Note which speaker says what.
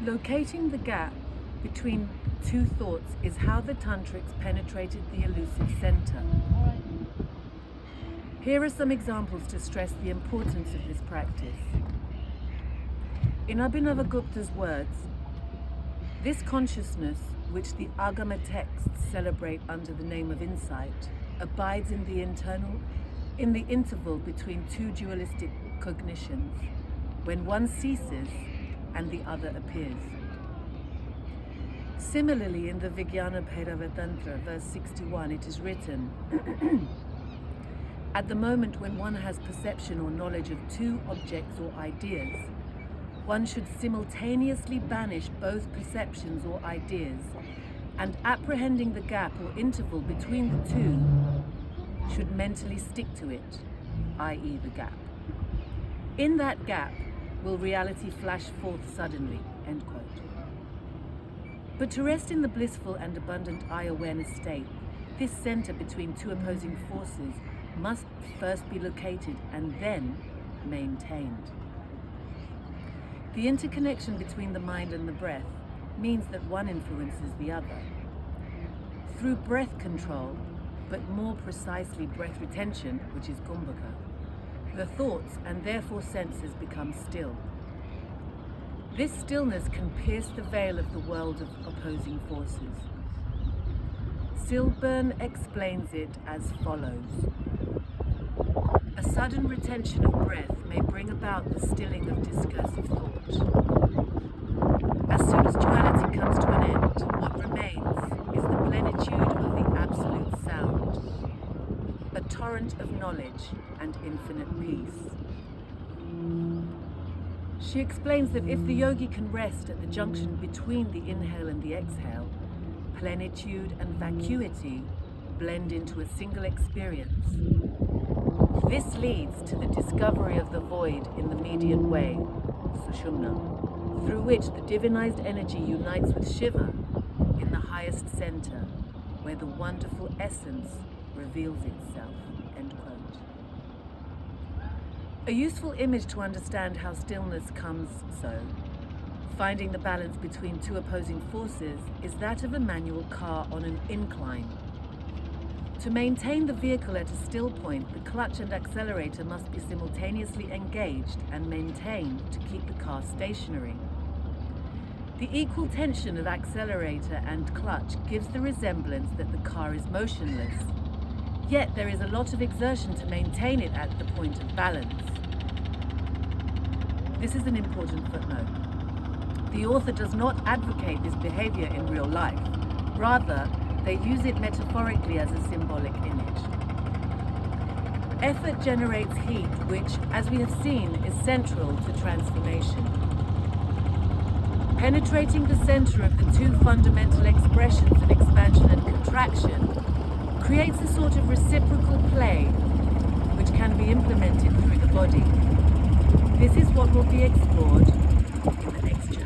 Speaker 1: Locating the gap between two thoughts is how the tantrics penetrated the elusive center. Here are some examples to stress the importance of this practice. In Abhinavagupta's words, this consciousness, which the Agama texts celebrate under the name of insight, abides in the interval between two dualistic cognitions, when one ceases and the other appears. Similarly, in the Vijnana Bhairavatantra, verse 61, it is written, at the moment when one has perception or knowledge of two objects or ideas, one should simultaneously banish both perceptions or ideas, and apprehending the gap or interval between the two, should mentally stick to it, i.e. the gap. In that gap will reality flash forth suddenly, end quote. But to rest in the blissful and abundant I-awareness state, this center between two opposing forces must first be located and then maintained. The interconnection between the mind and the breath means that one influences the other. Through breath control, but more precisely breath retention, which is kumbhaka, the thoughts and therefore senses become still. This stillness can pierce the veil of the world of opposing forces. Silburn explains it as follows. A sudden retention of breath may bring about the stilling of discursive thought. As soon as duality comes to an end, what remains is the plenitude of the absolute sound, a torrent of knowledge and infinite peace. She explains that if the yogi can rest at the junction between the inhale and the exhale, plenitude and vacuity blend into a single experience. This leads to the discovery of the void in the median way, Sushumna, through which the divinized energy unites with Shiva in the highest center, where the wonderful essence reveals itself, end quote. A useful image to understand how stillness comes so, finding the balance between two opposing forces, is that of a manual car on an incline. To maintain the vehicle at a still point, the clutch and accelerator must be simultaneously engaged and maintained to keep the car stationary. The equal tension of accelerator and clutch gives the resemblance that the car is motionless, yet there is a lot of exertion to maintain it at the point of balance. This is an important footnote. The author does not advocate this behavior in real life. Rather, they use it metaphorically as a symbolic image. Effort generates heat, which, as we have seen, is central to transformation. Penetrating the center of the two fundamental expressions of expansion and contraction creates a sort of reciprocal play which can be implemented through the body. This is what will be explored in the next chapter.